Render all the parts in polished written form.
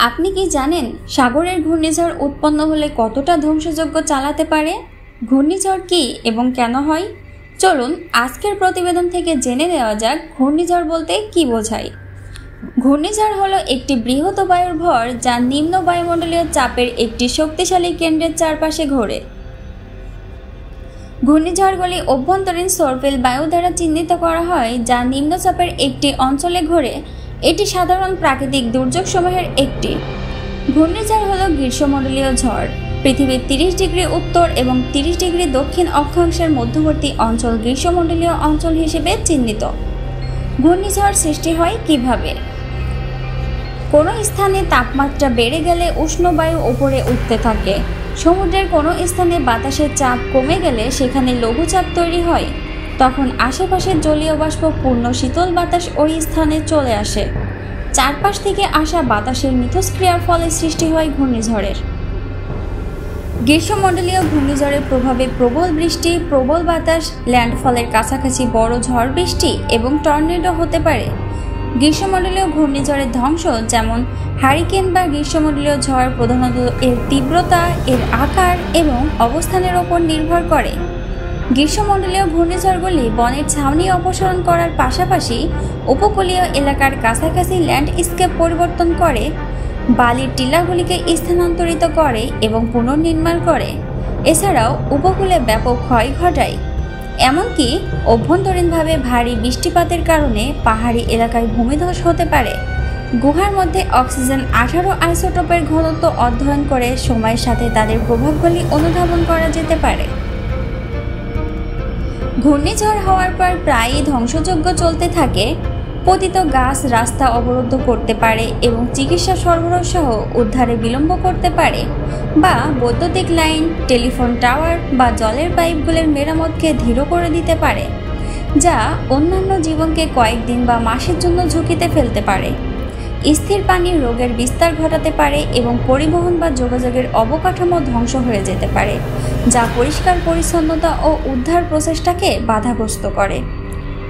আপনি কি জানেন সাগরের ঘূর্ণিঝড় উৎপন্ন হলে কতটা ধ্বংসযজ্ঞ চালাতে পারে? ঘূর্ণিঝড় কি এবং কেন হয়? চলুন আজকের প্রতিবেদন থেকে জেনে নেওয়া যাক ঘূর্ণিঝড় বলতে কি বোঝায়। ঘূর্ণিঝড় হলো একটি বৃহৎ বায়ুর ভর যা নিম্ন বায়ুমণ্ডলীয় চাপের একটি শক্তিশালী কেন্দ্রের চারপাশে ঘোরে। ঘূর্ণিঝড়গুলি অভ্যন্তরীণ সরফেল বায়ু দ্বারা চিহ্নিত করা হয় যা নিম্নচাপের একটি অঞ্চলে ঘোরে। এটি সাধারণ প্রাকৃতিক দুর্যোগসমূহের একটি। ঘূর্ণিঝড় হল গ্রীষ্মমণ্ডলীয় ঝড়। পৃথিবীর 30 ডিগ্রি উত্তর এবং 30 ডিগ্রি দক্ষিণ অক্ষাংশের মধ্যবর্তী অঞ্চল গ্রীষ্মমণ্ডলীয় অঞ্চল হিসেবে চিহ্নিত। ঘূর্ণিঝড় সৃষ্টি হয় কিভাবে? কোনো স্থানে তাপমাত্রা বেড়ে গেলে উষ্ণ বায়ু উপরে উঠতে থাকে। সমুদ্রের কোনো স্থানে বাতাসের চাপ কমে গেলে সেখানে লঘুচাপ তৈরি হয়। তখন আশেপাশের জলীয় বাষ্প পূর্ণ শীতল বাতাস ওই স্থানে চলে আসে। চারপাশ থেকে আসা বাতাসের মিথস্ক্রিয়ার ফলে সৃষ্টি হয় ঘূর্ণিঝড়ের। গ্রীষ্মমণ্ডলীয় ঘূর্ণিঝড়ের প্রভাবে প্রবল বৃষ্টি, প্রবল বাতাস, ল্যান্ডফলের কাছাকাছি বড় ঝড় বৃষ্টি এবং টর্নেডো হতে পারে। গ্রীষ্মমণ্ডলীয় ঘূর্ণিঝড়ের ধ্বংস যেমন হারিকেন বা গ্রীষ্মমণ্ডলীয় ঝড় প্রধানত এর তীব্রতা, এর আকার এবং অবস্থানের ওপর নির্ভর করে। গ্রীষ্মমণ্ডলীয় ঘূর্ণিঝড়গুলি বনের ছাউনি অপসারণ করার পাশাপাশি উপকূলীয় এলাকার কাছাকাছি ল্যান্ডস্কেপ পরিবর্তন করে, বালির টিলাগুলিকে স্থানান্তরিত করে এবং পুনর্নির্মাণ করে। এছাড়াও উপকূলে ব্যাপক ক্ষয় ঘটায়। এমনকি অভ্যন্তরীণভাবে ভারী বৃষ্টিপাতের কারণে পাহাড়ি এলাকায় ভূমিধস হতে পারে। গুহার মধ্যে অক্সিজেন 18 আইসোটোপের ঘনত্ব অধ্যয়ন করে সময়ের সাথে তাদের প্রভাবগুলি অনুধাবন করা যেতে পারে। ঘূর্ণিঝড় হওয়ার পর প্রায়ই ধ্বংসযজ্ঞ চলতে থাকে। পতিত গাছ রাস্তা অবরুদ্ধ করতে পারে এবং চিকিৎসা সরবরাহ সহ উদ্ধারে বিলম্ব করতে পারে, বা বৈদ্যুতিক লাইন, টেলিফোন টাওয়ার বা জলের পাইপগুলোর মেরামতকে ধীর করে দিতে পারে, যা অন্যান্য জীবনকে কয়েকদিন বা মাসের জন্য ঝুঁকিতে ফেলতে পারে। স্থির পানির রোগের বিস্তার ঘটাতে পারে এবং পরিবহন বা যোগাযোগের অবকাঠামো ধ্বংস হয়ে যেতে পারে, যা পরিষ্কার পরিচ্ছন্নতা ও উদ্ধার প্রচেষ্টাকে বাধাগ্রস্ত করে।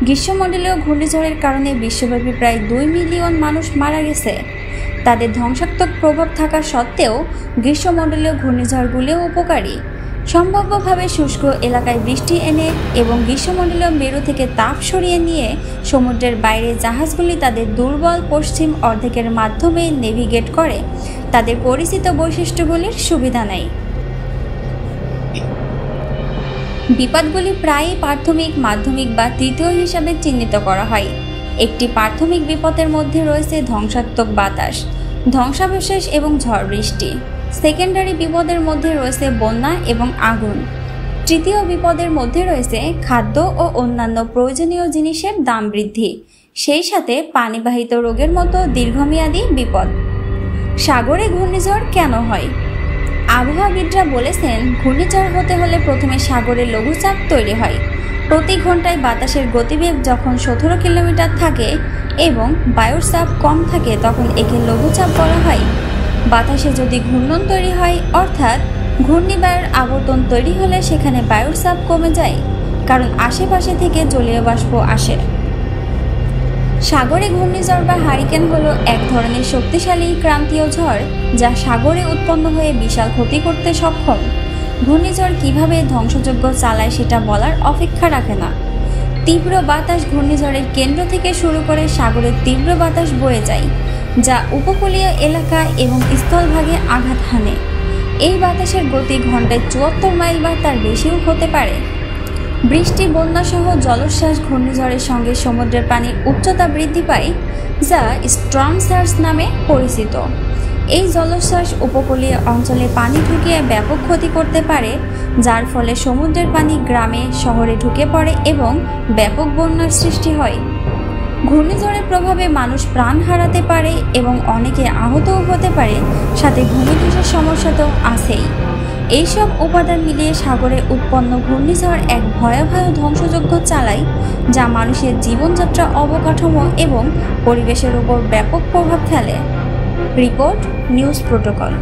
গ্রীষ্মমণ্ডলীয় ঘূর্ণিঝড়ের কারণে বিশ্বব্যাপী প্রায় 2 মিলিয়ন মানুষ মারা গেছে। তাদের ধ্বংসাত্মক প্রভাব থাকা সত্ত্বেও গ্রীষ্মমণ্ডলীয় ঘূর্ণিঝড়গুলিও উপকারী। সম্ভাব্যভাবে শুষ্ক এলাকায় বৃষ্টি এনে এবং গ্রীষ্মমণ্ডলীয় মেরু থেকে তাপ সরিয়ে নিয়ে সমুদ্রের বাইরে জাহাজগুলি তাদের দুর্বল পশ্চিম অর্ধেকের মাধ্যমে নেভিগেট করে তাদের পরিচিত বৈশিষ্ট্যগুলির সুবিধা নেয়। বিপদগুলি প্রায়ই প্রাথমিক, মাধ্যমিক বা তৃতীয় হিসাবে চিহ্নিত করা হয়। একটি প্রাথমিক বিপদের মধ্যে রয়েছে ধ্বংসাত্মক বাতাস, ধ্বংসাবশেষ এবং ঝড় বৃষ্টি। সেকেন্ডারি বিপদের মধ্যে রয়েছে বন্যা এবং আগুন। তৃতীয় বিপদের মধ্যে রয়েছে খাদ্য ও অন্যান্য প্রয়োজনীয় জিনিসের দাম বৃদ্ধি, সেই সাথে পানিবাহিত রোগের মতো দীর্ঘমেয়াদী বিপদ। সাগরে ঘূর্ণিঝড় কেন হয়? আবহাওয়াবিদরা বলেছেন, ঘূর্ণিঝড় হতে হলে প্রথমে সাগরে লঘুচাপ তৈরি হয়। প্রতি ঘন্টায় বাতাসের গতিবেগ যখন 17 কিলোমিটার থাকে এবং বায়ুর চাপ কম থাকে তখন একে লঘুচাপ বলা হয়। বাতাসে যদি ঘূর্ণন তৈরি হয়, অর্থাৎ ঘূর্ণিবায়ুর আবর্তন তৈরি হলে সেখানে বায়ুর চাপ কমে যায়, কারণ আশেপাশে থেকে জলীয় বাষ্প আসে। সাগরে ঘূর্ণিঝড় বা হারিকেন হলো এক ধরনের শক্তিশালী ক্রান্তীয় ঝড় যা সাগরে উৎপন্ন হয়ে বিশাল ক্ষতি করতে সক্ষম। ঘূর্ণিঝড় কিভাবে ধ্বংসযজ্ঞ চালায় সেটা বলার অপেক্ষা রাখে না। তীব্র বাতাস ঘূর্ণিঝড়ের কেন্দ্র থেকে শুরু করে সাগরের তীব্র বাতাস বয়ে যায়, যা উপকূলীয় এলাকা এবং স্থলভাগে আঘাত হানে। এই বাতাসের গতি ঘন্টায় 74 মাইল বা তার বেশিও হতে পারে। বৃষ্টি, বন্যাসহ জলোচ্ছ্বাস ঘূর্ণিঝড়ের সঙ্গে সমুদ্রের পানির উচ্চতা বৃদ্ধি পায়, যা স্টর্ম সার্জ নামে পরিচিত। এই জলোচ্ছ্বাস উপকূলীয় অঞ্চলে পানি ঢুকিয়ে ব্যাপক ক্ষতি করতে পারে, যার ফলে সমুদ্রের পানি গ্রামে, শহরে ঢুকে পড়ে এবং ব্যাপক বন্যার সৃষ্টি হয়। ঘূর্ণিঝড়ের প্রভাবে মানুষ প্রাণ হারাতে পারে এবং অনেকে আহতও হতে পারে, সাথে ভূমিধসের সমস্যা তো আছেই। এইসব উপাদান মিলিয়ে সাগরে উৎপন্ন ঘূর্ণিঝড় এক ভয়াবহ ধ্বংসযজ্ঞ চালায়, যা মানুষের জীবনযাত্রা, অবকাঠামো এবং পরিবেশের উপর ব্যাপক প্রভাব ফেলে। Report news protocol.